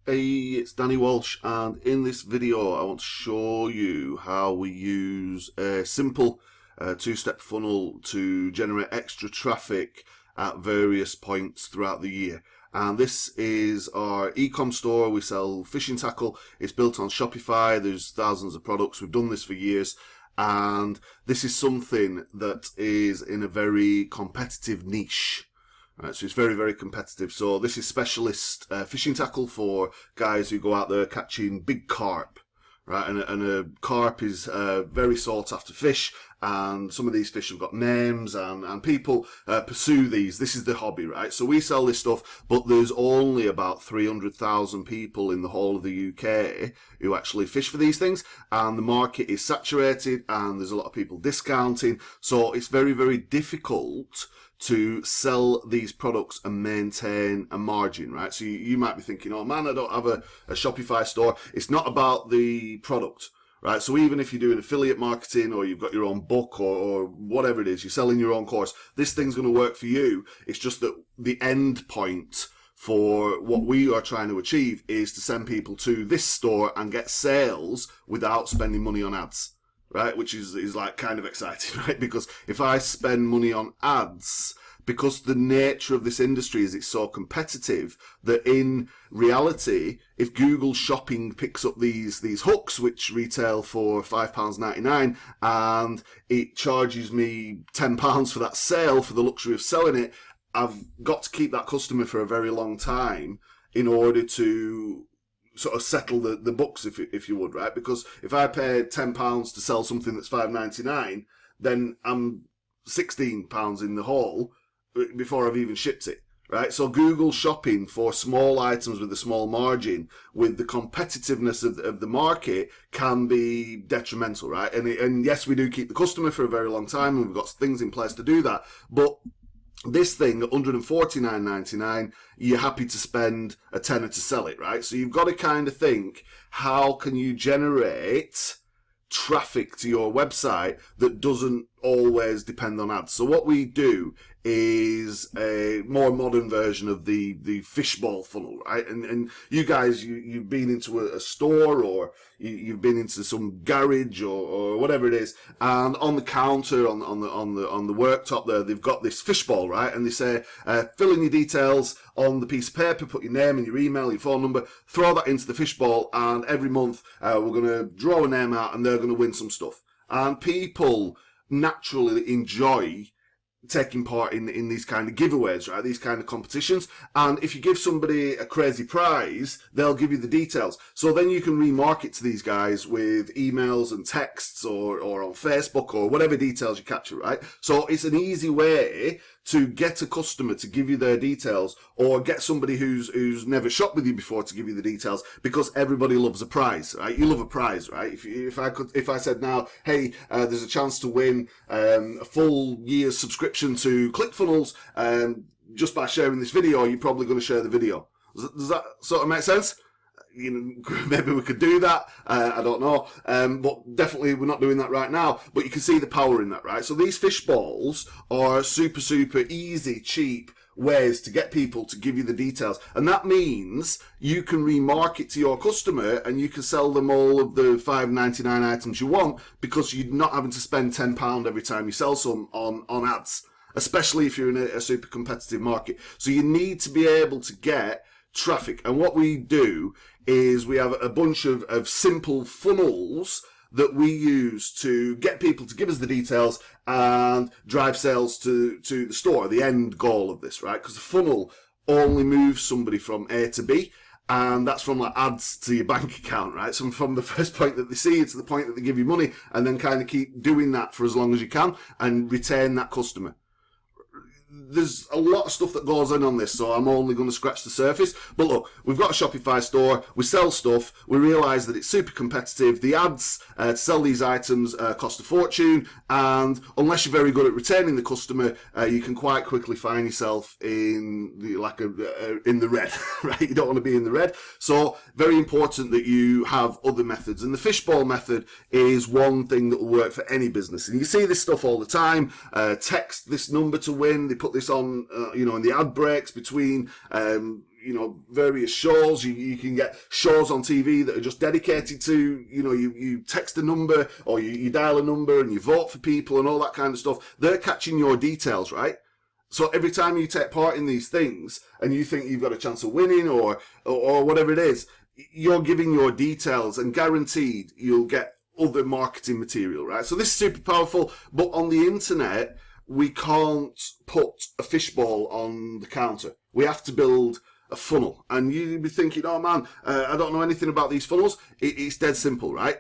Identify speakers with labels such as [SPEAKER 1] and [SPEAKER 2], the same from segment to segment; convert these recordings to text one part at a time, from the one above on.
[SPEAKER 1] Hey, it's Danny Walsh, and in this video I want to show you how we use a simple two-step funnel to generate extra traffic at various points throughout the year. And this is our e-com store. We sell fishing tackle. It's built on Shopify. There's thousands of products. We've done this for years, and this is something that is in a very competitive niche. Right, so it's very, very competitive. So this is specialist fishing tackle for guys who go out there catching big carp, right? And a carp is a very sought after fish, and some of these fish have got names, and people pursue these. This is the hobby, right? So we sell this stuff, but there's only about 300,000 people in the whole of the UK who actually fish for these things, and the market is saturated, and there's a lot of people discounting. So it's very, very difficult to sell these products and maintain a margin, right? So you might be thinking, oh man, I don't have a Shopify store. It's not about the product, right? So even if you're doing affiliate marketing, or you've got your own book, or whatever it is, you're selling your own course, this thing's going to work for you. It's just that the end point for what we are trying to achieve is to send people to this store and get sales without spending money on ads. Right, which is like kind of exciting, right? Because if I spend money on ads, because the nature of this industry is it's so competitive, that in reality, if Google Shopping picks up these hooks, which retail for £5.99, and it charges me £10 for that sale for the luxury of selling it, I've got to keep that customer for a very long time in order to sort of settle the books, if you would, right? Because if I pay £10 to sell something that's £5.99, then I'm £16 in the hole before I've even shipped it, right? So Google Shopping for small items with a small margin, with the competitiveness of the market, can be detrimental, right? And yes, we do keep the customer for a very long time, and we've got things in place to do that, but this thing at $149.99, you're happy to spend a tenner to sell it, right? So you've got to kind of think, how can you generate traffic to your website that doesn't always depend on ads? So what we do is a more modern version of the Fishbowl funnel, right? And you guys, you've been into a store, or you've been into some garage, or whatever it is, and on the counter, on the worktop there, they've got this fishbowl, right? And they say, fill in your details on the piece of paper, put your name and your email, your phone number, throw that into the fishbowl, and every month we're going to draw a name out, and they're going to win some stuff. And people naturally enjoy taking part in these kind of giveaways, right? These kind of competitions. And if you give somebody a crazy prize, they'll give you the details. So then you can remarket to these guys with emails and texts, or on Facebook, or whatever details you capture, right? So it's an easy way to get a customer to give you their details, or get somebody who's never shopped with you before to give you the details, because everybody loves a prize, right? You love a prize, right? If I said now, hey, there's a chance to win a full year's subscription to ClickFunnels just by sharing this video, you're probably going to share the video. Does that sort of make sense? You know, maybe we could do that. I don't know. But definitely we're not doing that right now. But you can see the power in that, right? So these fish balls are super, super easy, cheap ways to get people to give you the details. And that means you can remarket to your customer, and you can sell them all of the £5.99 items you want, because you're not having to spend £10 every time you sell some on ads, especially if you're in a super competitive market. So you need to be able to get traffic. And what we do is we have a bunch of simple funnels that we use to get people to give us the details and drive sales to the store, the end goal of this, right? Because the funnel only moves somebody from A to B, and that's from like ads to your bank account, right? So from the first point that they see to the point that they give you money, and then kind of keep doing that for as long as you can and retain that customer. There's a lot of stuff that goes in on this, so I'm only going to scratch the surface. But look, we've got a Shopify store, we sell stuff, we realise that it's super competitive. The ads to sell these items cost a fortune, and unless you're very good at retaining the customer, you can quite quickly find yourself in the red, right? You don't want to be in the red. So very important that you have other methods, and the fishbowl method is one thing that will work for any business. And you see this stuff all the time. Text this number to win. They put this on, in the ad breaks between various shows. You can get shows on TV that are just dedicated to, you text a number or you dial a number and you vote for people and all that kind of stuff. They're catching your details, right? So every time you take part in these things and you think you've got a chance of winning or whatever it is, you're giving your details and guaranteed you'll get other marketing material, right? So this is super powerful, but on the internet, we can't put a fishbowl on the counter. We have to build a funnel. And you'd be thinking, oh man, I don't know anything about these funnels. It's dead simple, right?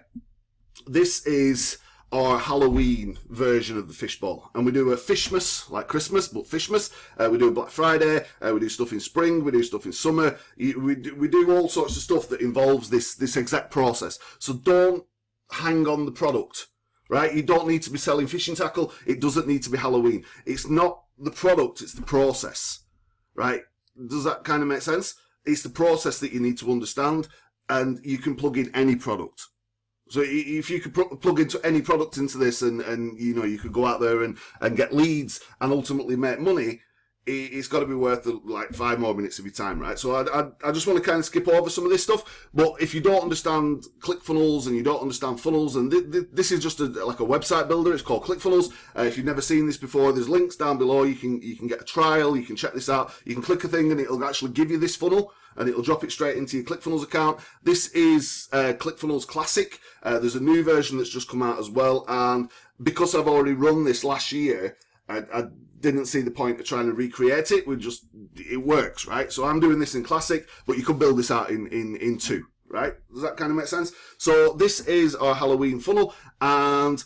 [SPEAKER 1] This is our Halloween version of the fishbowl. And we do a Fishmas, like Christmas, but Fishmas. We do a Black Friday. We do stuff in spring. We do stuff in summer. We do all sorts of stuff that involves this exact process. So don't hang on the product, right? You don't need to be selling fishing tackle. It doesn't need to be Halloween. It's not the product, it's the process, right? Does that kind of make sense? It's the process that you need to understand, and you can plug in any product. So if you could plug into any product into this and you could go out there and get leads and ultimately make money, it's got to be worth like 5 more minutes of your time, right? So I just want to kind of skip over some of this stuff. But if you don't understand ClickFunnels and you don't understand funnels, and this is just like a website builder, it's called ClickFunnels. If you've never seen this before, there's links down below. You can get a trial. You can check this out. You can click a thing and it'll actually give you this funnel, and it'll drop it straight into your ClickFunnels account. This is ClickFunnels Classic. There's a new version that's just come out as well, and because I've already run this last year, I didn't see the point of trying to recreate it. It works, right? So I'm doing this in Classic, but you could build this out in 2, right? Does that kind of make sense? So this is our Halloween funnel, and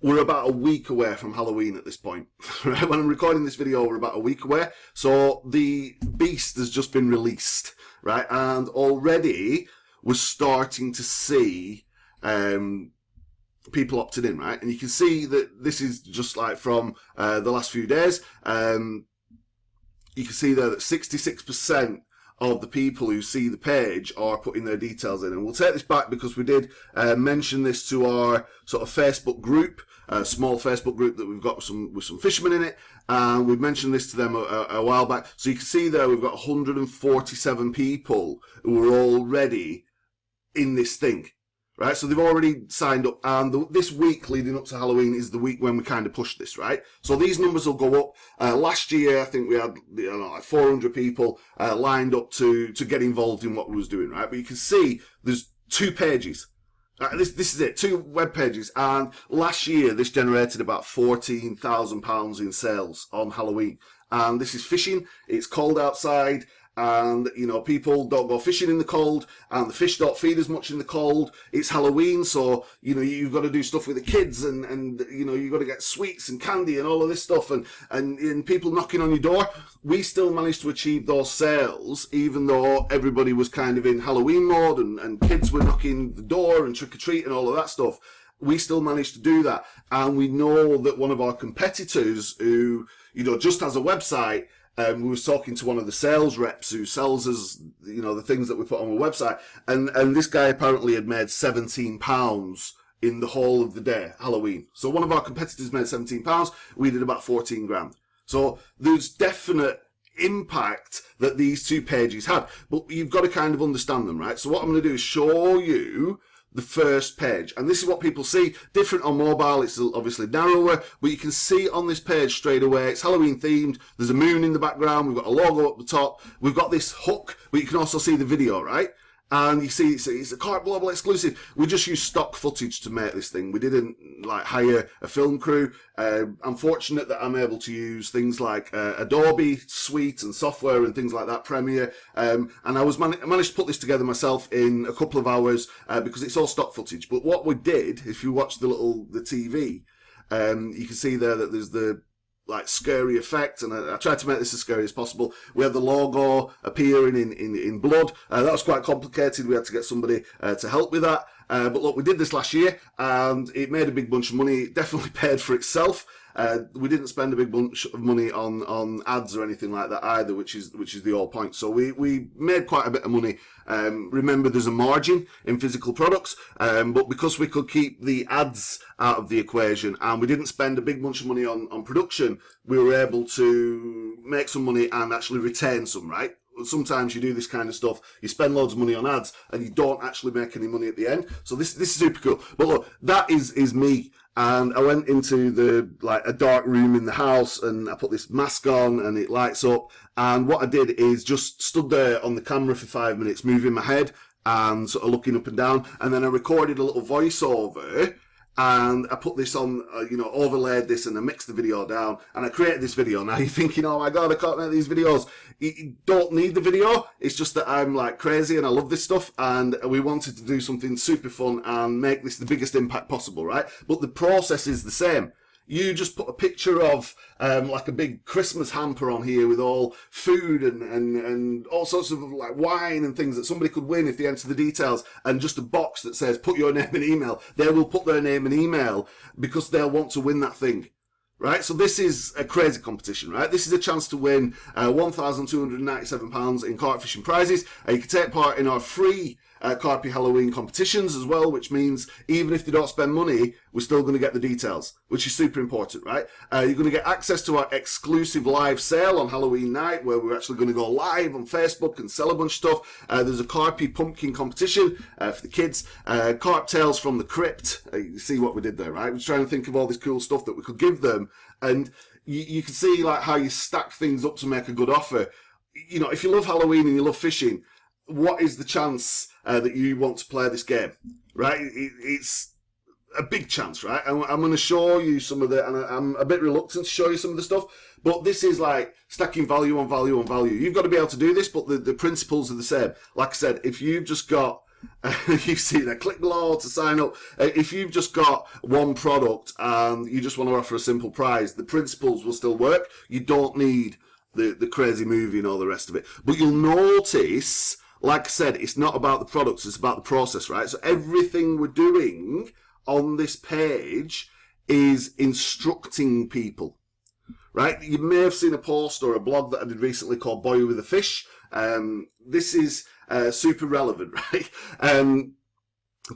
[SPEAKER 1] we're about a week away from Halloween at this point, right? When I'm recording this video, we're about a week away. So the beast has just been released, right? And already we're starting to see people opted in, right? And you can see that this is just like from the last few days. You can see there that 66% of the people who see the page are putting their details in. And we'll take this back because we did mention this to our sort of Facebook group, a small Facebook group that we've got with some fishermen in it. And we've mentioned this to them a while back. So you can see there we've got 147 people who are already in this thing. Right, so they've already signed up, and this week leading up to Halloween is the week when we kind of push this, right? So these numbers will go up. Last year, I think we had like 400 people lined up to get involved in what we was doing, right? But you can see there's 2 pages. This is it, 2 web pages, and last year this generated about £14,000 in sales on Halloween. And this is fishing. It's cold outside. And, people don't go fishing in the cold, and the fish don't feed as much in the cold. It's Halloween, so, you've got to do stuff with the kids, and you've got to get sweets and candy and all of this stuff, and people knocking on your door. We still managed to achieve those sales, even though everybody was kind of in Halloween mode, and kids were knocking the door and trick-or-treat and all of that stuff. We still managed to do that. And we know that one of our competitors who, just has a website, we was talking to one of the sales reps who sells us, the things that we put on the website, and this guy apparently had made £17 in the whole of the day, Halloween. So one of our competitors made £17, we did about 14 grand. So there's definite impact that these 2 pages had, but you've got to kind of understand them, right? So what I'm going to do is show you the first page, and this is what people see. Different on mobile, it's obviously narrower, but you can see on this page straight away it's Halloween themed. There's a moon in the background, we've got a logo up the top, we've got this hook, but you can also see the video, right? And you see it's a Carp Global exclusive. We just used stock footage to make this thing. We didn't hire a film crew. I'm fortunate that I'm able to use things like Adobe Suite and software and things like that, Premiere. And I managed to put this together myself in a couple of hours because it's all stock footage. But what we did, if you watch the TV, you can see there that there's the scary effect, and I tried to make this as scary as possible. We had the logo appearing in blood. That was quite complicated. We had to get somebody to help with that. But look, we did this last year, and it made a big bunch of money. It definitely paid for itself. We didn't spend a big bunch of money on ads or anything like that either, which is the whole point. So we made quite a bit of money. Remember, there's a margin in physical products, but because we could keep the ads out of the equation and we didn't spend a big bunch of money on production, we were able to make some money and actually retain some, right? sometimes you do this kind of stuff, you spend loads of money on ads, and you don't actually make any money at the end. So this is super cool. But look, that is me. And I went into a dark room in the house, and I put this mask on, and it lights up. And what I did is just stood there on the camera for 5 minutes, moving my head and sort of looking up and down. And then I recorded a little voiceover, and I put this on, overlaid this, and I mixed the video down, and I created this video. Now you're thinking, oh my God, I can't make these videos. You don't need the video. It's just that I'm like crazy and I love this stuff, and we wanted to do something super fun and make this the biggest impact possible, right? But the process is the same. You just put a picture of like a big Christmas hamper on here with all food and all sorts of like wine and things that somebody could win if they enter the details, and just a box that says put your name and email. They will put their name and email because they'll want to win that thing. Right, so this is a crazy competition, right? This is a chance to win £1,297 in carp fishing prizes. You can take part in our free Carpy Halloween competitions as well, which means even if they don't spend money, we're still going to get the details, which is super important, right? You're going to get access to our exclusive live sale on Halloween night, where we're actually going to go live on Facebook and sell a bunch of stuff. There's a Carpy pumpkin competition for the kids. Carp Tales from the Crypt. You see what we did there, right? We're trying to think of all this cool stuff that we could give them, and you can see like how you stack things up to make a good offer. You know, if you love Halloween and you love fishing, what is the chance that you want to play this game, right? It's a big chance, right? I'm going to show you some of the, and I'm a bit reluctant to show you some of the stuff, but this is like stacking value on value on value. You've got to be able to do this, but the principles are the same. Like I said, if you've just got, you see that, click below to sign up. If you've just got one product and you just want to offer a simple prize, the principles will still work. You don't need the crazy movie and all the rest of it. But you'll notice, like I said, it's not about the products, it's about the process, right? So everything we're doing on this page is instructing people, right? You may have seen a post or a blog that I did recently called Boy with a Fish. This is super relevant, right?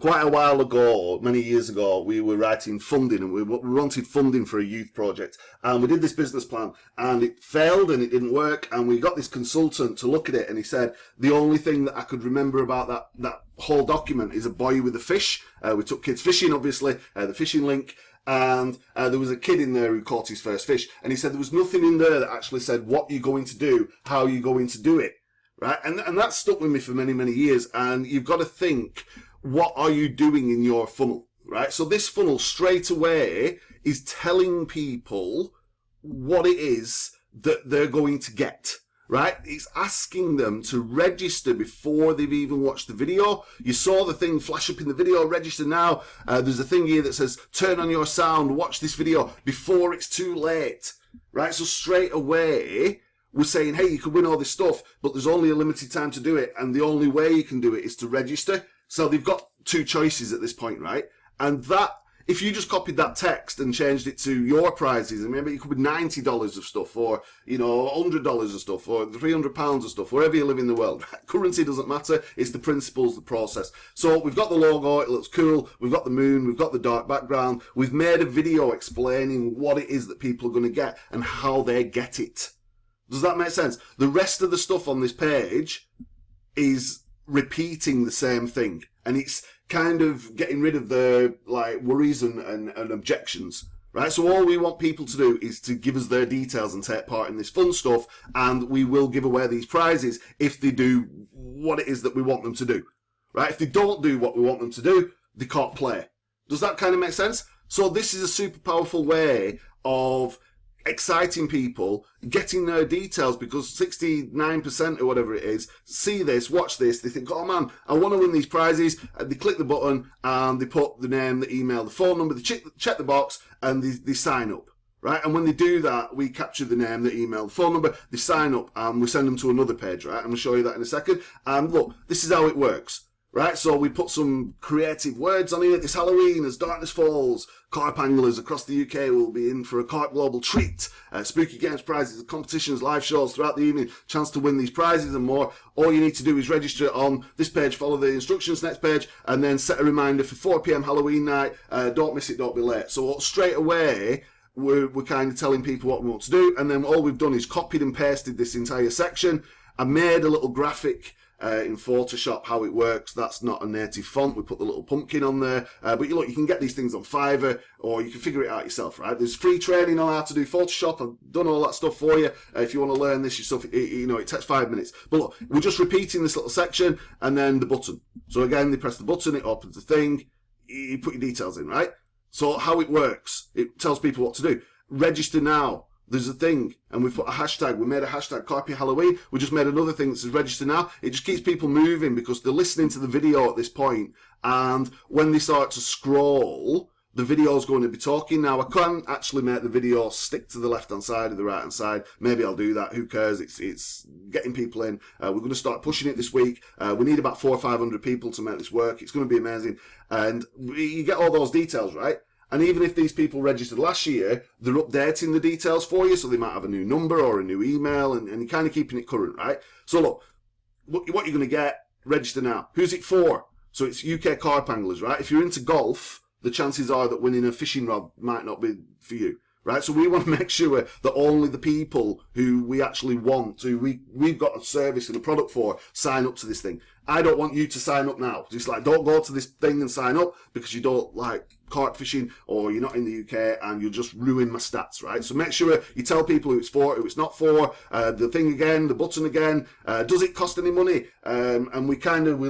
[SPEAKER 1] Quite a while ago, many years ago, we were writing funding, and we wanted funding for a youth project, and we did this business plan, and it failed and it didn't work, and we got this consultant to look at it, and he said the only thing that I could remember about that whole document is a boy with a fish. We took kids fishing, obviously, the fishing link, and there was a kid in there who caught his first fish, and he said there was nothing in there that actually said what you're going to do, how you're going to do it, right? And that stuck with me for many, many years, and you've got to think, what are you doing in your funnel, right? So this funnel straight away is telling people what it is that they're going to get, right? It's asking them to register before they've even watched the video. You saw the thing flash up in the video, register now. There's a thing here that says, turn on your sound, watch this video before it's too late, right? So straight away, we're saying, hey, you can win all this stuff, but there's only a limited time to do it, and the only way you can do it is to register. So they've got two choices at this point, right? And that, if you just copied that text and changed it to your prizes, and maybe it could be $90 of stuff, or, $100 of stuff, or £300 of stuff, wherever you live in the world. Currency doesn't matter, it's the principles, the process. So we've got the logo, it looks cool, we've got the moon, we've got the dark background, we've made a video explaining what it is that people are going to get and how they get it. Does that make sense? The rest of the stuff on this page is repeating the same thing, and it's kind of getting rid of the worries and objections, right? So all we want people to do is to give us their details and take part in this fun stuff, and we will give away these prizes if they do what it is that we want them to do, right? If they don't do what we want them to do, they can't play. Does that kind of make sense? So this is a super powerful way of exciting people, getting their details, because 69% or whatever it is see this, watch this, they think, oh man, I want to win these prizes, and they click the button and they put the name, the email, the phone number, they check the box, and they sign up, right? And when they do that, we capture the name, the email, the phone number, they sign up, and we send them to another page, right? I'm going to show you that in a second. And look, this is how it works. Right, so we put some creative words on here. This Halloween, as darkness falls, carp anglers across the UK will be in for a carp global treat. Spooky games, prizes, competitions, live shows throughout the evening, chance to win these prizes and more. All you need to do is register on this page, follow the instructions, next page, and then set a reminder for 4 PM Halloween night. Don't miss it, don't be late. So straight away, we're kind of telling people what we want to do, and then all we've done is copied and pasted this entire section. I made a little graphic in Photoshop how it works. That's not a native font. We put the little pumpkin on there. But look, you can get these things on Fiverr, or you can figure it out yourself, right? There's free training on how to do Photoshop. I've done all that stuff for you. If you want to learn this yourself, it takes 5 minutes. But look, we're just repeating this little section and then the button. So again, they press the button, it opens the thing, you put your details in, right? So how it works, it tells people what to do. Register now. There's a thing, and we put a hashtag. We made a hashtag Carpe Halloween. We just made another thing that says register now. It just keeps people moving because they're listening to the video at this point, and when they start to scroll, the video's going to be talking. Now, I can actually make the video stick to the left-hand side or the right-hand side. Maybe I'll do that. Who cares? It's getting people in. We're going to start pushing it this week. We need about 400 or 500 people to make this work. It's going to be amazing. And you get all those details, right? And even if these people registered last year, they're updating the details for you, so they might have a new number or a new email, and you're kind of keeping it current, right? So look, what you're going to get, register now. Who's it for? So it's UK carp anglers, right? If you're into golf, the chances are that winning a fishing rod might not be for you, right? So we want to make sure that only the people who we actually want, who we've got a service and a product for, sign up to this thing. I don't want you to sign up now. Just like, don't go to this thing and sign up because you don't like carp fishing or you're not in the UK and you'll just ruin my stats, right? So make sure you tell people who it's for, who it's not for, the thing again, the button again, does it cost any money? And we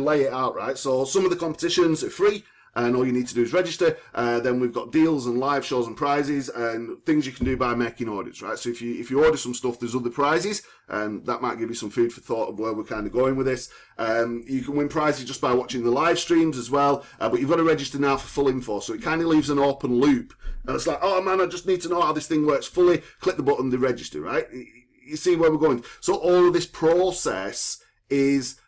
[SPEAKER 1] lay it out, right? So some of the competitions are free, and all you need to do is register. Then we've got deals and live shows and prizes and things you can do by making orders, right? So if you order some stuff, there's other prizes, and that might give you some food for thought of where we're kind of going with this. You can win prizes just by watching the live streams as well, but you've got to register now for full info. So it kind of leaves an open loop. And it's like, oh man, I just need to know how this thing works fully. Click the button, they register, right? You see where we're going. So all of this process is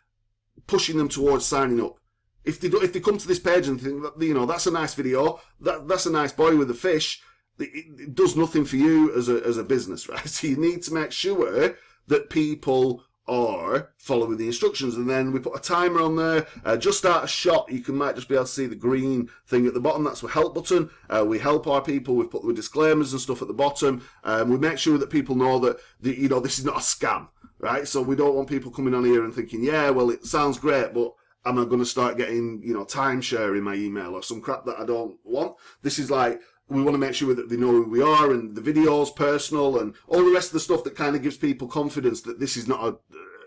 [SPEAKER 1] pushing them towards signing up. If they come to this page and think, that's a nice video, that's a nice boy with a fish, it does nothing for you as a business, right? So you need to make sure that people are following the instructions, and then we put a timer on there. Just start a shot. Might just be able to see the green thing at the bottom. That's the help button. We help our people. We've put the disclaimers and stuff at the bottom. We make sure that people know that this is not a scam, right? So we don't want people coming on here and thinking, yeah, well, it sounds great, but am I going to start getting, timeshare in my email or some crap that I don't want? This is like, we want to make sure that they know who we are, and the video's personal and all the rest of the stuff that kind of gives people confidence that this is not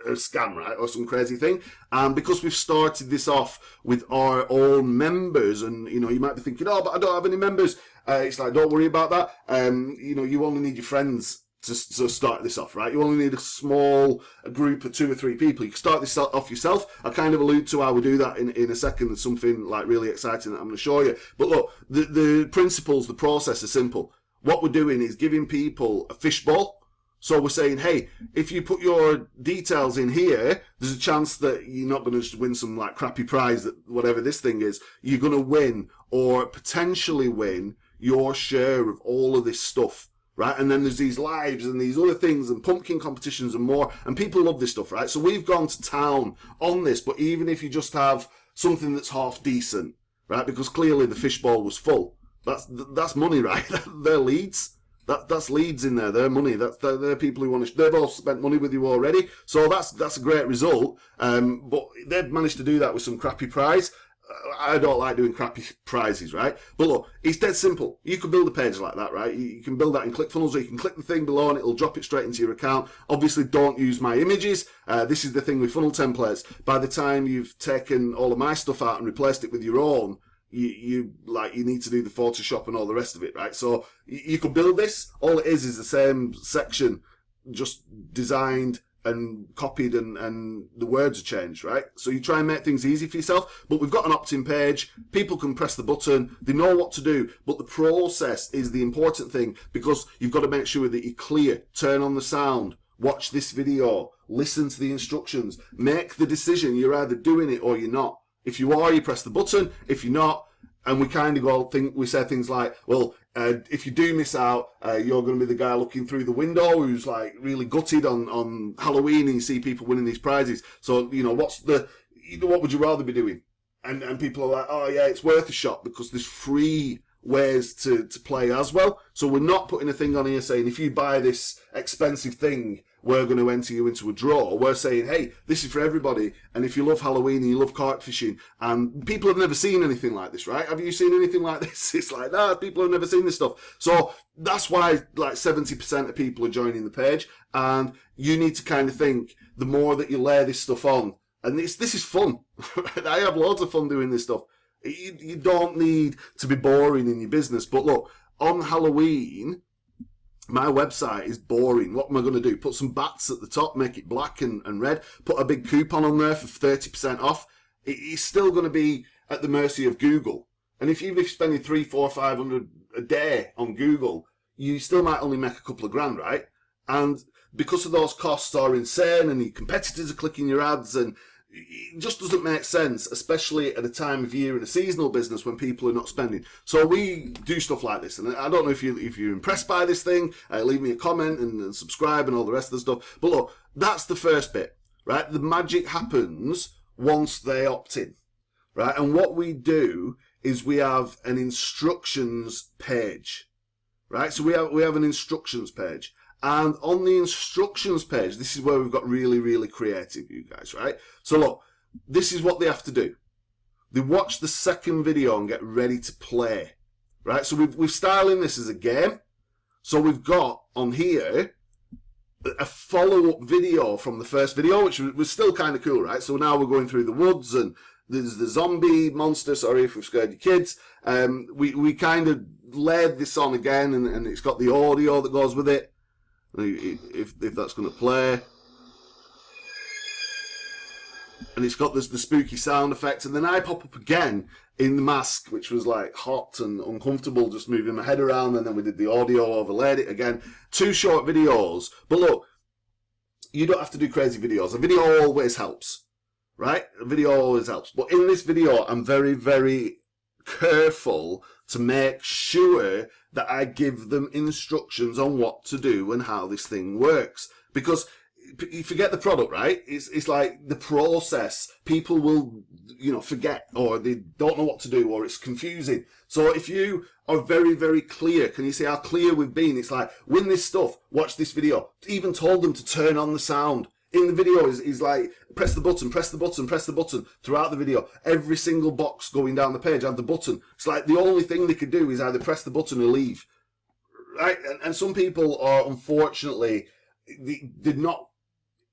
[SPEAKER 1] a scam, right, or some crazy thing. And because we've started this off with our own members, and, you might be thinking, oh, but I don't have any members. It's like, don't worry about that. You only need your friends to start this off, right? You only need a small group of 2 or 3 people. You can start this off yourself. I kind of allude to how we do that in a second. There's something like really exciting that I'm going to show you. But look, the principles, the process are simple. What we're doing is giving people a fishbowl. So we're saying, hey, if you put your details in here, there's a chance that you're not going to just win some like crappy prize, that whatever this thing is, you're going to win or potentially win your share of all of this stuff. Right, and then there's these lives and these other things and pumpkin competitions and more, and people love this stuff, right? So we've gone to town on this, but even if you just have something that's half decent, right? Because clearly the fishbowl was full. That's money, right? They're leads. That's leads in there. They're money. They're people who want to. They've all spent money with you already, so that's a great result. But they've managed to do that with some crappy prize. I don't like doing crappy prizes, right? But look, it's dead simple. You can build a page like that, right? You can build that in ClickFunnels, or you can click the thing below and it'll drop it straight into your account. Obviously, don't use my images. This is the thing with funnel templates. By the time you've taken all of my stuff out and replaced it with your own, you need to do the Photoshop and all the rest of it, right? So you could build this. All it is the same section, just designed and copied, and the words are changed, right? So you try and make things easy for yourself, but we've got an opt-in page. People can press the button. They know what to do, but the process is the important thing, because you've got to make sure that you're clear. Turn on the sound. Watch this video. Listen to the instructions. Make the decision. You're either doing it or you're not. If you are, you press the button. If you're not, and we kind of we say things like, well, if you do miss out, you're going to be the guy looking through the window who's like really gutted on Halloween, and you see people winning these prizes. So, what would you rather be doing? And people are like, oh yeah, it's worth a shot because there's free ways to play as well. So we're not putting a thing on here saying, if you buy this expensive thing, we're going to enter you into a draw. We're saying, hey, this is for everybody. And if you love Halloween and you love carp fishing, and people have never seen anything like this, right? Have you seen anything like this? It's like, nah, people have never seen this stuff. So that's why like 70% of people are joining the page. And you need to kind of think, the more that you layer this stuff on, and this is fun. I have loads of fun doing this stuff. You don't need to be boring in your business. But look, on Halloween, my website is boring. What am I going to do? Put some bats at the top, make it black and red, put a big coupon on there for 30% off. It's still going to be at the mercy of Google. And if you're spending 300, 400, 500 a day on Google, you still might only make a couple of grand, right? And because of those costs are insane and your competitors are clicking your ads, and it just doesn't make sense, especially at a time of year in a seasonal business when people are not spending. So we do stuff like this, and I don't know if you're impressed by this thing. Leave me a comment and subscribe and all the rest of the stuff. But look, that's the first bit, right? The magic happens once they opt in, right? And what we do is we have an instructions page, right? So we have an instructions page. And on the instructions page, this is where we've got really, really creative, you guys, right? So look, this is what they have to do. They watch the second video and get ready to play, right? So we're styling this as a game. So we've got on here a follow-up video from the first video, which was still kind of cool, right? So now we're going through the woods, and there's the zombie monster, sorry if we've scared your kids. We kind of layered this on again, and it's got the audio that goes with it. If that's going to play, and it's got the spooky sound effects, and then I pop up again in the mask, which was like hot and uncomfortable, just moving my head around, and then we did the audio, overlaid it again. 2 short videos, but look, you don't have to do crazy videos. A video always helps, right? A video always helps. But in this video, I'm very, very careful to make sure that I give them instructions on what to do and how this thing works. Because you forget the product, right? It's like the process. People will, forget, or they don't know what to do, or it's confusing. So if you are very, very clear, can you see how clear we've been? It's like, win this stuff, watch this video. Even told them to turn on the sound. In the video is like, press the button, press the button, press the button throughout the video. Every single box going down the page had the button. It's like the only thing they could do is either press the button or leave. Right? And some people are, unfortunately, they're not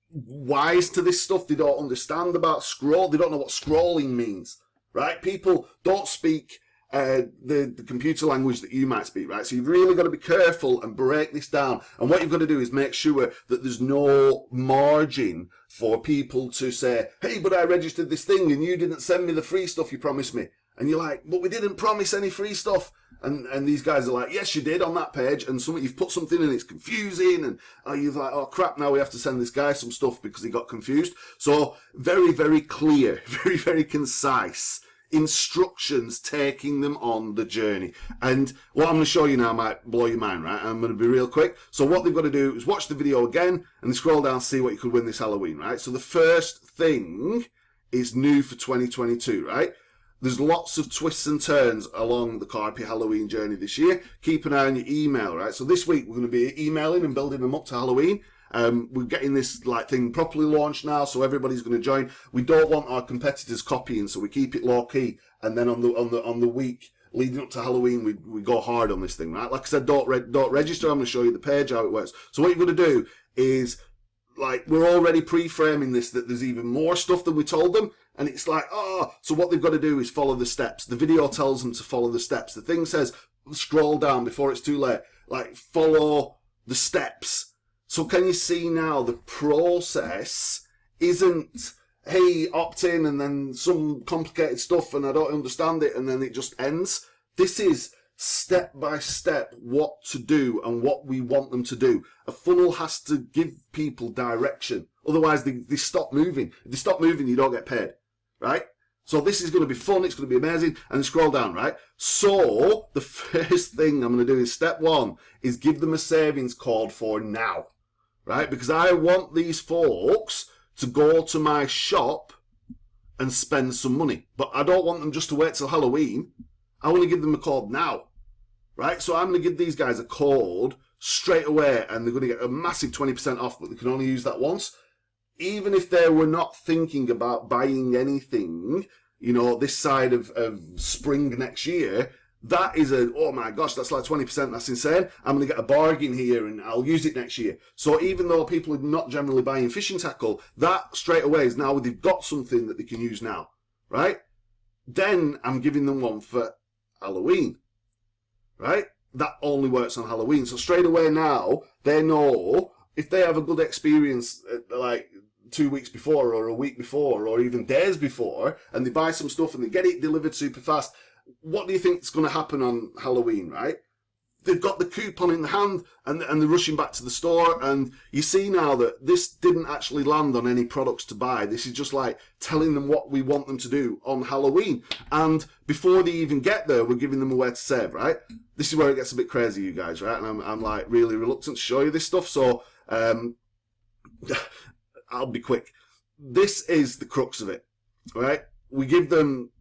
[SPEAKER 1] wise to this stuff. They don't understand about scroll. They don't know what scrolling means. Right? People don't speak the computer language that you might speak, right? So you've really got to be careful and break this down. And what you've got to do is make sure that there's no margin for people to say, hey, but I registered this thing and you didn't send me the free stuff you promised me. And you're like, but we didn't promise any free stuff. And these guys are like, yes, you did on that page. And you've put something and it's confusing. And you're like, oh, crap, now we have to send this guy some stuff because he got confused. So very, very clear, very, very concise instructions taking them on the journey. And what I'm going to show you now might blow your mind, right? I'm going to be real quick. So what they've got to do is watch the video again and scroll down to see what you could win this Halloween, right? So the first thing is new for 2022, right? There's lots of twists and turns along the Carpi Halloween journey this year. Keep an eye on your email, right? So this week we're going to be emailing and building them up to Halloween. We're getting this thing properly launched now, so everybody's going to join. We don't want our competitors copying, so we keep it low key. And then on the week leading up to Halloween, we go hard on this thing, right? Like I said, don't register. I'm going to show you the page how it works. So what you're going to do is, we're already pre-framing this, that there's even more stuff than we told them. And it's like, so what they've got to do is follow the steps. The video tells them to follow the steps. The thing says, scroll down before it's too late. Follow the steps. So can you see now the process isn't, hey, opt in and then some complicated stuff and I don't understand it and then it just ends. This is step by step what to do and what we want them to do. A funnel has to give people direction. Otherwise they stop moving. If they stop moving, you don't get paid, right? So this is going to be fun. It's going to be amazing. And scroll down, right? So the first thing I'm going to do is step 1 is give them a savings code for now. Right? Because I want these folks to go to my shop and spend some money. But I don't want them just to wait till Halloween. I want to give them a code now. Right? So I'm going to give these guys a code straight away, and they're going to get a massive 20% off, but they can only use that once. Even if they were not thinking about buying anything, you know, this side of spring next year, that is oh my gosh, that's like 20%, that's insane. I'm going to get a bargain here and I'll use it next year. So even though people are not generally buying fishing tackle, that straight away is now they've got something that they can use now, right? Then I'm giving them one for Halloween, right? That only works on Halloween. So straight away now, they know if they have a good experience, like 2 weeks before or a week before or even days before, and they buy some stuff and they get it delivered super fast, what do you think is going to happen on Halloween, right? They've got the coupon in the hand and they're rushing back to the store, and you see now that this didn't actually land on any products to buy. This is just like telling them what we want them to do on Halloween, and before they even get there, we're giving them a way to save, right? This is where it gets a bit crazy, you guys, right? And I'm like really reluctant to show you this stuff, so I'll be quick. This is the crux of it, right? We give them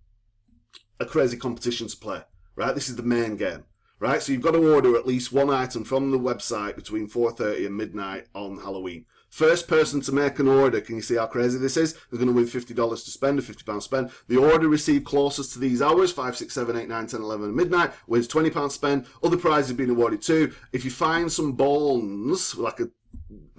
[SPEAKER 1] a crazy competition to play, right? This is the main game, right? So you've got to order at least one item from the website between 4:30 and midnight on Halloween. First person to make an order, can you see how crazy this is? Is going to win $50 to spend, a £50 spend. The order received closest to these hours, 5, 6, 7, 8, 9, 10, 11, and midnight, wins £20 spend. Other prizes being awarded too. If you find some bones, like a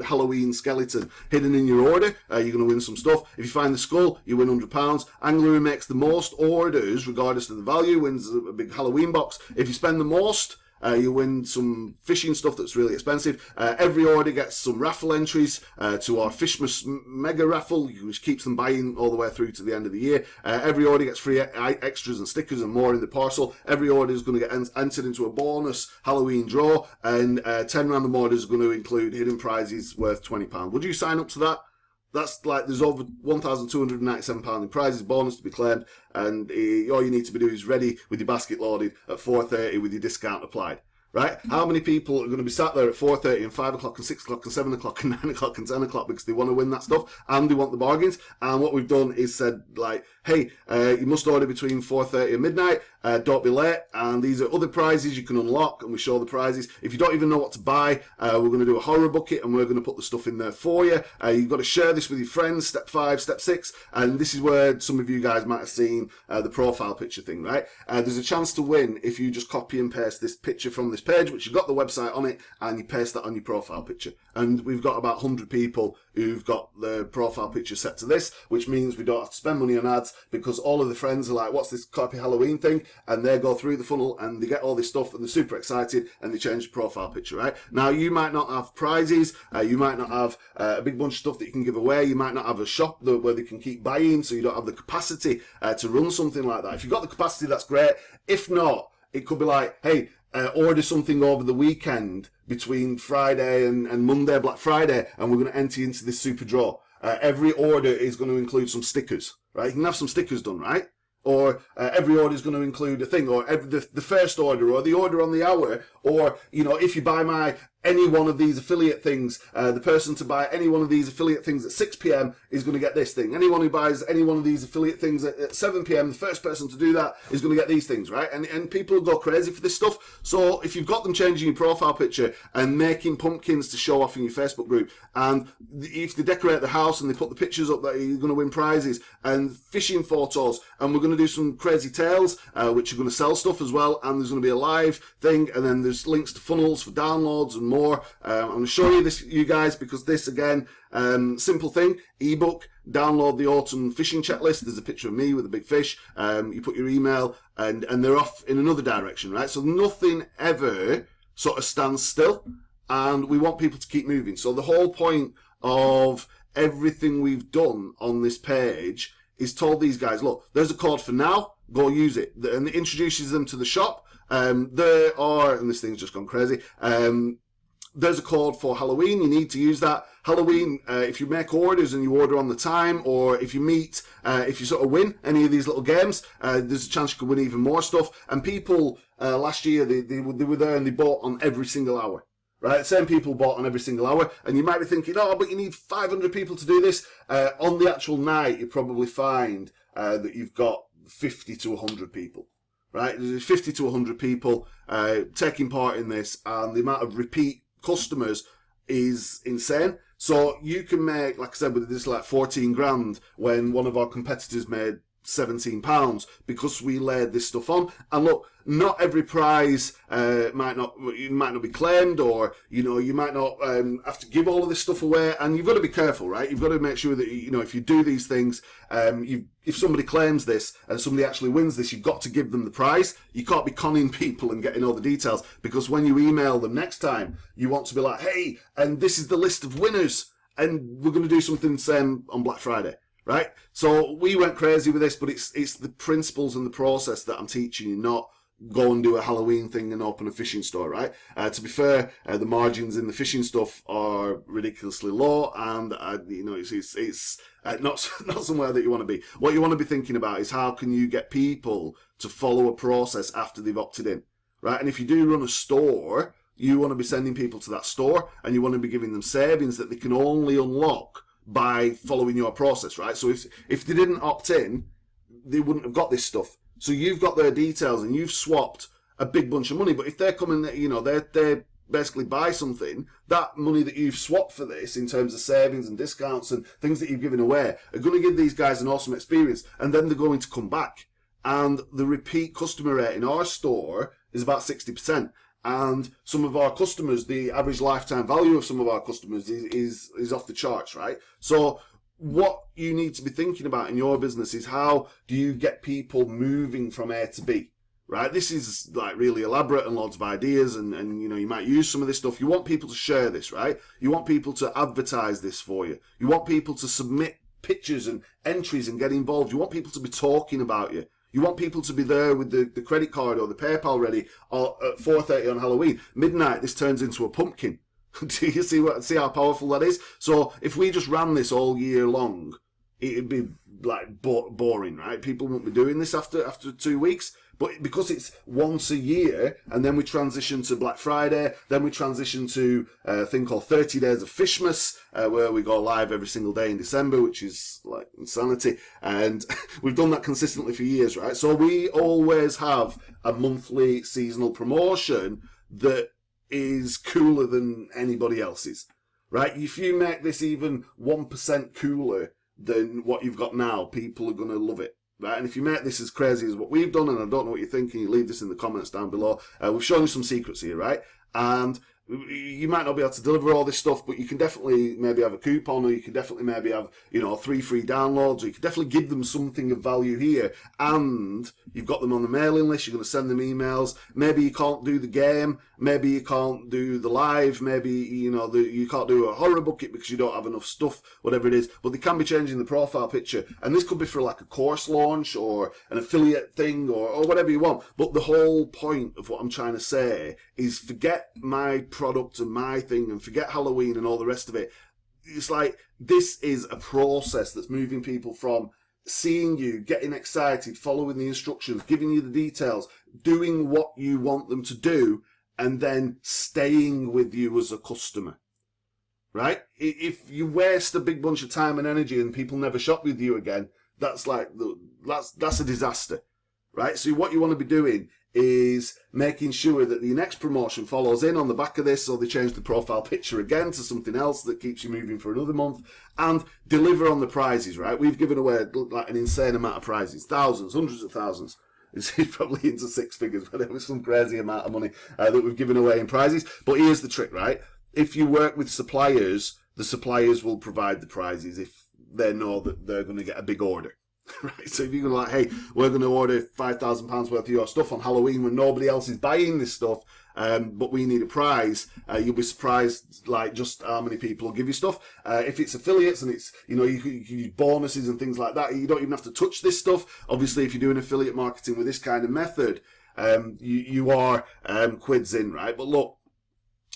[SPEAKER 1] Halloween skeleton hidden in your order, you're going to win some stuff. If you find the skull, you win £100. Angler who makes the most orders, regardless of the value, wins a big Halloween box. If you spend the most, you win some fishing stuff that's really expensive. Every order gets some raffle entries to our Fishmas Mega Raffle, which keeps them buying all the way through to the end of the year. Every order gets free extras and stickers and more in the parcel. Every order is going to get entered into a bonus Halloween draw, and 10 random orders are going to include hidden prizes worth £20. Would you sign up to that? That's like, there's over £1,297 in prizes, bonus to be claimed, and all you need to be doing is ready with your basket loaded at 4:30 with your discount applied. Right? How many people are going to be sat there at 4:30 and 5 o'clock and 6 o'clock and 7 o'clock and 9 o'clock and 10 o'clock because they want to win that stuff and they want the bargains? And what we've done is said, like, hey, you must order between 4:30 and midnight, don't be late, and these are other prizes you can unlock, and we show the prizes. If you don't even know what to buy, we're going to do a horror bucket and we're going to put the stuff in there for you. You've got to share this with your friends, step 5, step 6, and this is where some of you guys might have seen the profile picture thing, right? There's a chance to win if you just copy and paste this picture from this page, which you've got the website on it, and you paste that on your profile picture. And we've got about 100 people who've got the profile picture set to this, which means we don't have to spend money on ads, because all of the friends are like, what's this copy Halloween thing? And they go through the funnel and they get all this stuff and they're super excited and they change the profile picture, right? Now, you might not have prizes, you might not have a big bunch of stuff that you can give away, you might not have a shop where they can keep buying, so you don't have the capacity to run something like that. If you've got the capacity, that's great. If not, it could be like, hey, order something over the weekend between Friday and Monday, Black Friday, and we're going to enter into this super draw. Every order is going to include some stickers, right? You can have some stickers done, right? Or every order is going to include a thing, or the first order, or the order on the hour, or, you know, if you buy any one of these affiliate things, the person to buy any one of these affiliate things at 6 p.m. is going to get this thing. Anyone who buys any one of these affiliate things at 7 p.m., the first person to do that is going to get these things, right? And people go crazy for this stuff. So if you've got them changing your profile picture and making pumpkins to show off in your Facebook group, and if they decorate the house and they put the pictures up that you're going to win prizes, and fishing photos, and we're going to do some crazy tales, which are going to sell stuff as well, and there's going to be a live thing, and then there's links to funnels for downloads and more. I'm going to show you this, you guys, because this, again, simple thing, ebook, download the autumn fishing checklist. There's a picture of me with a big fish. You put your email and they're off in another direction, right? So nothing ever sort of stands still, and we want people to keep moving. So the whole point of everything we've done on this page is told these guys, look, there's a code for now, go use it. And it introduces them to the shop. There are, and this thing's just gone crazy, there's a code for Halloween. You need to use that. Halloween, if you make orders and you order on the time, or if you meet, if you sort of win any of these little games, there's a chance you could win even more stuff. And people, last year, they were there and they bought on every single hour. Right, the same people bought on every single hour, and you might be thinking, oh, but you need 500 people to do this. On the actual night, you probably find that you've got 50 to 100 people. Right, there's 50 to 100 people taking part in this, and the amount of repeat customers is insane. So you can make, like I said, with this like 14 grand when one of our competitors made £17 because we laid this stuff on. And look, not every prize might not be claimed, or you might not have to give all of this stuff away. And you've got to be careful, right? You've got to make sure that if you do these things, if somebody claims this and somebody actually wins this, you've got to give them the prize. You can't be conning people and getting all the details, because when you email them next time, you want to be like, hey, and this is the list of winners, and we're going to do something same on Black Friday. Right? So we went crazy with this, but it's the principles and the process that I'm teaching you, not go and do a Halloween thing and open a fishing store, right? To be fair, the margins in the fishing stuff are ridiculously low, and it's not somewhere that you want to be. What you want to be thinking about is how can you get people to follow a process after they've opted in, right? And if you do run a store, you want to be sending people to that store, and you want to be giving them savings that they can only unlock by following your process, right? So if they didn't opt in, they wouldn't have got this stuff. So you've got their details and you've swapped a big bunch of money. But if they're coming, they basically buy something, that money that you've swapped for this in terms of savings and discounts and things that you've given away are going to give these guys an awesome experience. And then they're going to come back. And the repeat customer rate in our store is about 60%. And some of our customers, the average lifetime value of some of our customers is off the charts, right? So what you need to be thinking about in your business is how do you get people moving from A to B, right? This is like really elaborate and lots of ideas, and you might use some of this stuff. You want people to share this, right? You want people to advertise this for you. You want people to submit pictures and entries and get involved. You want people to be talking about you. You want people to be there with the credit card or the PayPal ready at 4:30 on Halloween. Midnight, this turns into a pumpkin. Do you see how powerful that is? So if we just ran this all year long, it'd be like boring, right? People won't be doing this after 2 weeks. But because it's once a year, and then we transition to Black Friday, then we transition to a thing called 30 Days of Fishmas, where we go live every single day in December, which is like insanity. And we've done that consistently for years, right? So we always have a monthly seasonal promotion that is cooler than anybody else's, right? If you make this even 1% cooler than what you've got now, people are going to love it. Right? And if you make this as crazy as what we've done, and I don't know what you're thinking, you leave this in the comments down below. We've shown you some secrets here, right? And you might not be able to deliver all this stuff, but you can definitely maybe have a coupon, or you can definitely maybe have 3 free downloads, or you can definitely give them something of value here. And you've got them on the mailing list, you're going to send them emails. Maybe you can't do the game, maybe you can't do the live, maybe you can't do a horror bucket because you don't have enough stuff, whatever it is, but they can be changing the profile picture. And this could be for like a course launch or an affiliate thing or whatever you want. But the whole point of what I'm trying to say is forget my product and my thing, and forget Halloween and all the rest of it. It's like, this is a process that's moving people from seeing you, getting excited, following the instructions, giving you the details, doing what you want them to do, and then staying with you as a customer, right? If you waste a big bunch of time and energy and people never shop with you again, that's a disaster, right? So what you want to be doing is making sure that the next promotion follows in on the back of this, so they change the profile picture again to something else that keeps you moving for another month, and deliver on the prizes, right? We've given away like an insane amount of prizes, thousands, hundreds of thousands. It's probably into 6 figures, but it was some crazy amount of money that we've given away in prizes. But here's the trick, right? If you work with suppliers, the suppliers will provide the prizes if they know that they're going to get a big order. Right, so if you're going to hey, we're going to order £5,000 worth of your stuff on Halloween when nobody else is buying this stuff, but we need a prize, you'll be surprised just how many people will give you stuff. If it's affiliates and it's, you can use bonuses and things like that, you don't even have to touch this stuff. Obviously, if you're doing affiliate marketing with this kind of method, you are quids in, right? But look,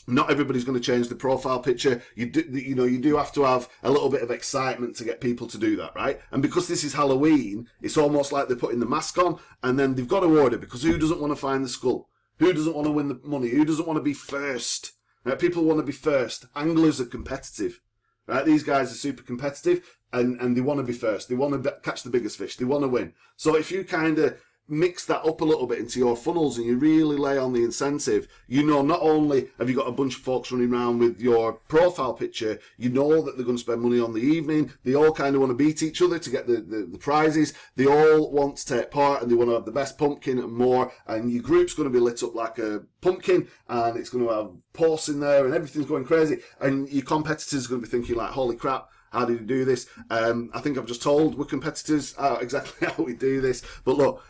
[SPEAKER 1] not everybody's going to change the profile picture. You do have to have a little bit of excitement to get people to do that, right? And because this is Halloween, it's almost like they're putting the mask on, and then they've got to order, because who doesn't want to find the skull? Who doesn't want to win the money? Who doesn't want to be first? Right? People want to be first. Anglers are competitive, right? These guys are super competitive, and they want to be first. They want to catch the biggest fish. They want to win. So if you kind of mix that up a little bit into your funnels and you really lay on the incentive, you know, not only have you got a bunch of folks running around with your profile picture, you know that they're going to spend money on the evening. They all kind of want to beat each other to get the prizes. They all want to take part and they want to have the best pumpkin and more. And your group's going to be lit up like a pumpkin and it's going to have posts in there and everything's going crazy. And your competitors are going to be thinking like, holy crap, how did you do this? I think I've just told we're competitors exactly how we do this. But look,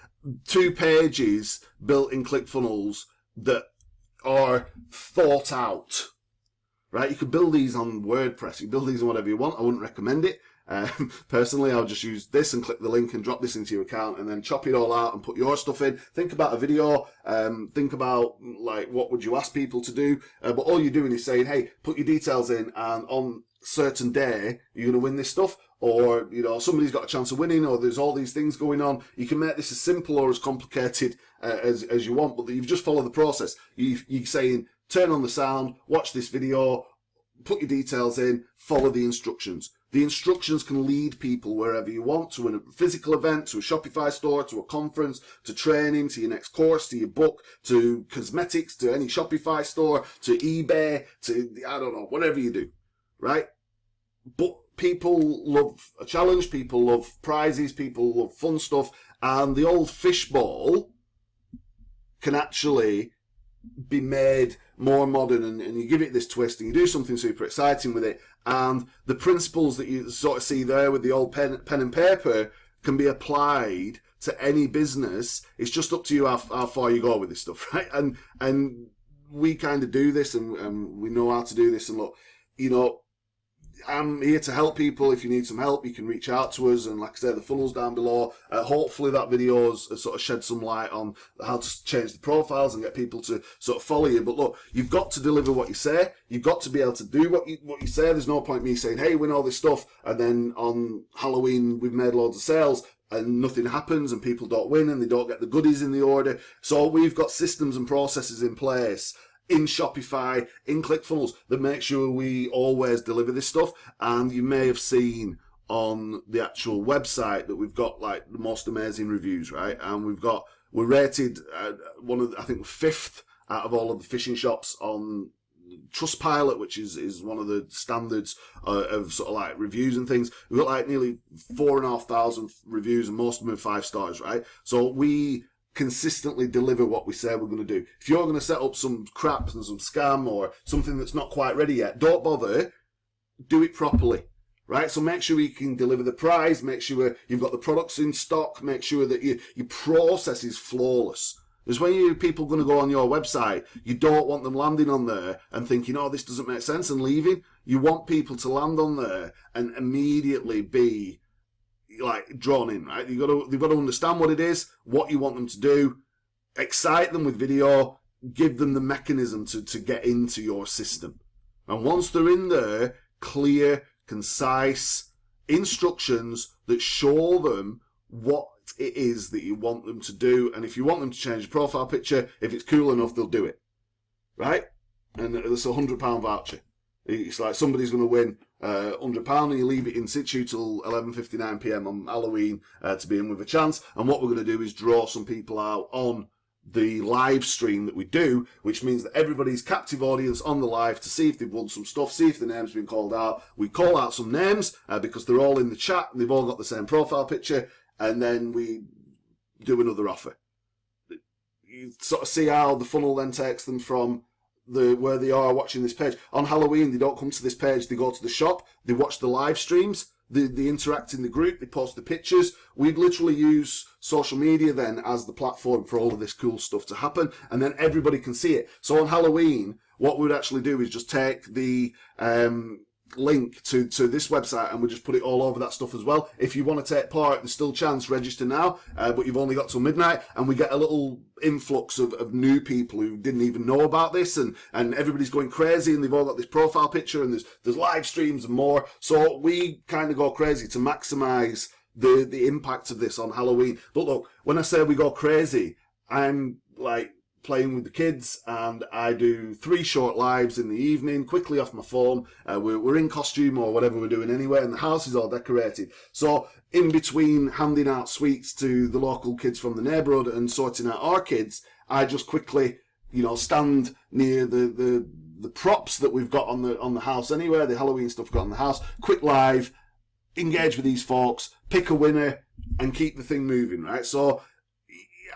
[SPEAKER 1] 2 pages built in ClickFunnels that are thought out, right? You could build these on WordPress. You build these on whatever you want. I wouldn't recommend it. Personally, I'll just use this and click the link and drop this into your account and then chop it all out and put your stuff in. Think about a video. Think about, like, what would you ask people to do? But all you're doing is saying, hey, put your details in and on certain day, you're going to win this stuff. Or, you know, somebody's got a chance of winning, or there's all these things going on. You can make this as simple or as complicated as you want, but you've just followed the process. You're saying, turn on the sound, watch this video, put your details in, follow the instructions. The instructions can lead people wherever you want, to a physical event, to a Shopify store, to a conference, to training, to your next course, to your book, to cosmetics, to any Shopify store, to eBay, to, I don't know, whatever you do, right? But people love a challenge, people love prizes, people love fun stuff, and the old fishbowl can actually be made more modern, and you give it this twist and you do something super exciting with it, and the principles that you sort of see there with the old pen and paper can be applied to any business. It's just up to you how far you go with this stuff, right? And we kind of do this, and we know how to do this, and look, you know, I'm here to help people. If you need some help, you can reach out to us. And like I said, the funnel's down below. Hopefully that video has sort of shed some light on how to change the profiles and get people to sort of follow you. But look, you've got to deliver what you say. You've got to be able to do what you say. There's no point me saying, hey, win all this stuff, and then on Halloween we've made loads of sales and nothing happens and people don't win and they don't get the goodies in the order. So we've got systems and processes in place in Shopify, in ClickFunnels, that make sure we always deliver this stuff. And you may have seen on the actual website that we've got like the most amazing reviews, right? And we're rated one of the, I think 5th out of all of the fishing shops on Trustpilot, which is one of the standards of sort of like reviews and things. We've got like nearly 4,500 reviews, and most of them are 5 stars, right? So we consistently deliver what we say we're going to do. If you're going to set up some crap and some scam or something that's not quite ready yet, don't bother. Do it properly, right? So make sure you can deliver the prize, make sure you've got the products in stock, make sure that your process is flawless. Because when people are going to go on your website, you don't want them landing on there and thinking, oh, this doesn't make sense, and leaving. You want people to land on there and immediately be like drawn in, right? They've got to understand what it is, what you want them to do, excite them with video, give them the mechanism to get into your system. And once they're in there, clear, concise instructions that show them what it is that you want them to do. And if you want them to change the profile picture, if it's cool enough, they'll do it, right? And it's a £100 voucher. It's like somebody's going to win £100 and you leave it in situ till 11:59 p.m. on Halloween to be in with a chance. And what we're going to do is draw some people out on the live stream that we do, which means that everybody's captive audience on the live to see if they've won some stuff, see if the name's been called out. We call out some names because they're all in the chat and they've all got the same profile picture, and then we do another offer. You sort of see how the funnel then takes them from where they are watching this page. On Halloween, they don't come to this page, they go to the shop, they watch the live streams, they interact in the group, they post the pictures. We'd literally use social media then as the platform for all of this cool stuff to happen, and then everybody can see it. So on Halloween, what we'd actually do is just take the link to this website and we just put it all over that stuff as well. If you want to take part, there's still a chance, register now, but you've only got till midnight, and we get a little influx of new people who didn't even know about this, and everybody's going crazy and they've all got this profile picture and there's live streams and more. So we kind of go crazy to maximize the impact of this on Halloween. But look, when I say we go crazy, I'm like playing with the kids, and I do 3 short lives in the evening, quickly off my phone. We're in costume or whatever we're doing anyway, and the house is all decorated. So in between handing out sweets to the local kids from the neighbourhood and sorting out our kids, I just quickly, you know, stand near the props that we've got on the house anyway, the Halloween stuff got on the house, quick live, engage with these folks, pick a winner, and keep the thing moving, right? So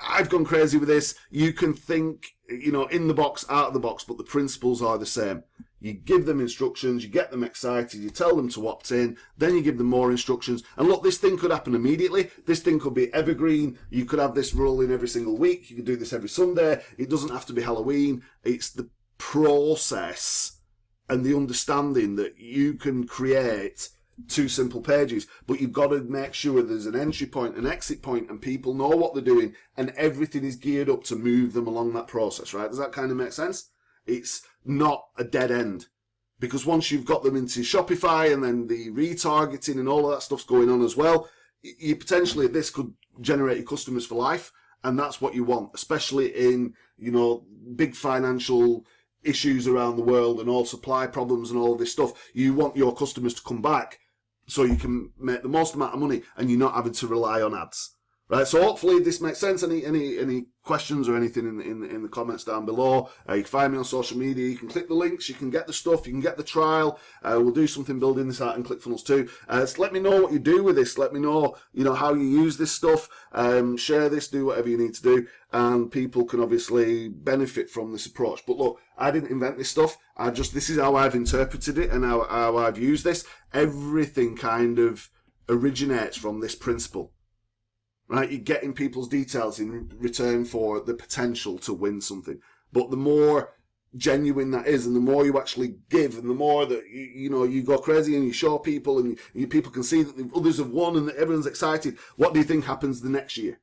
[SPEAKER 1] I've gone crazy with this. You can think, you know, in the box, out of the box, but the principles are the same. You give them instructions, you get them excited, you tell them to opt in, then you give them more instructions. And look, this thing could happen immediately. This thing could be evergreen. You could have this rolling every single week. You could do this every Sunday. It doesn't have to be Halloween. It's the process and the understanding that you can create 2 simple pages, but you've got to make sure there's an entry point, an exit point, and people know what they're doing, and everything is geared up to move them along that process, right? Does that kind of make sense? It's not a dead end, because once you've got them into Shopify and then the retargeting and all of that stuff's going on as well, you potentially, this could generate your customers for life, and that's what you want, especially in, you know, big financial issues around the world and all supply problems and all of this stuff. You want your customers to come back so you can make the most amount of money and you're not having to rely on ads, right? So hopefully this makes sense. Any questions or anything in the comments down below. You can find me on social media. You can click the links. You can get the stuff. You can get the trial. We'll do something building this out in ClickFunnels too. So let me know what you do with this. Let me know, you know, how you use this stuff. Share this. Do whatever you need to do, and people can obviously benefit from this approach. But look, I didn't invent this stuff. This is how I've interpreted it and how I've used this. Everything kind of originates from this principle, right? You're getting people's details in return for the potential to win something. But the more genuine that is, and the more you actually give, and the more that you know, you go crazy and you show people, and people can see that the others have won and that everyone's excited, what do you think happens the next year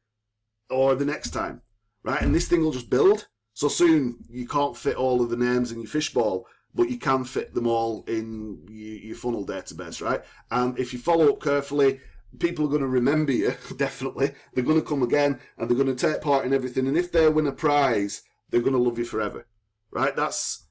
[SPEAKER 1] or the next time, right? And this thing will just build. So soon you can't fit all of the names in your fishbowl, but you can fit them all in your funnel database, right? And if you follow up carefully, people are going to remember you, definitely. They're going to come again, and they're going to take part in everything. And if they win a prize, they're going to love you forever, right? That's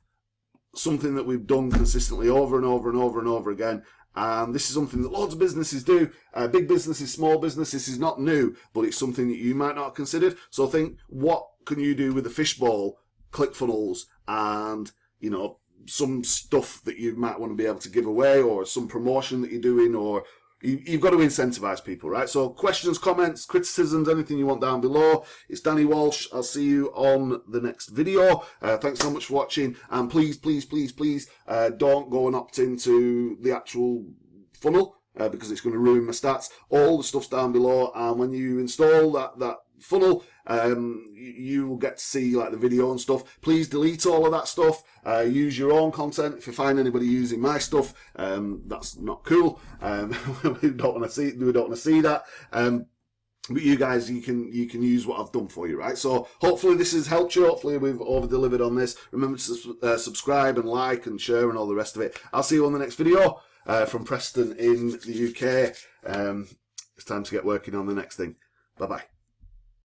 [SPEAKER 1] something that we've done consistently over and over and over and over again. And this is something that loads of businesses do. Big businesses, small businesses, is not new, but it's something that you might not have considered. So think, what can you do with a fishbowl, ClickFunnels, and, you know, some stuff that you might want to be able to give away, or some promotion that you're doing, or you've got to incentivize people, right? So questions, comments, criticisms, anything you want down below. It's Danny Walsh. I'll see you on the next video. Thanks so much for watching, and please, please, please, please don't go and opt into the actual funnel because it's going to ruin my stats. All the stuff's down below, and when you install that funnel, you will get to see like the video and stuff. Please delete all of that stuff. Use your own content. If you find anybody using my stuff, that's not cool. We don't want to see that. But you guys, you can use what I've done for you, right? So hopefully this has helped you. Hopefully we've over-delivered on this. Remember to subscribe and like and share and all the rest of it. I'll see you on the next video from Preston in the UK. It's time to get working on the next thing. Bye-bye.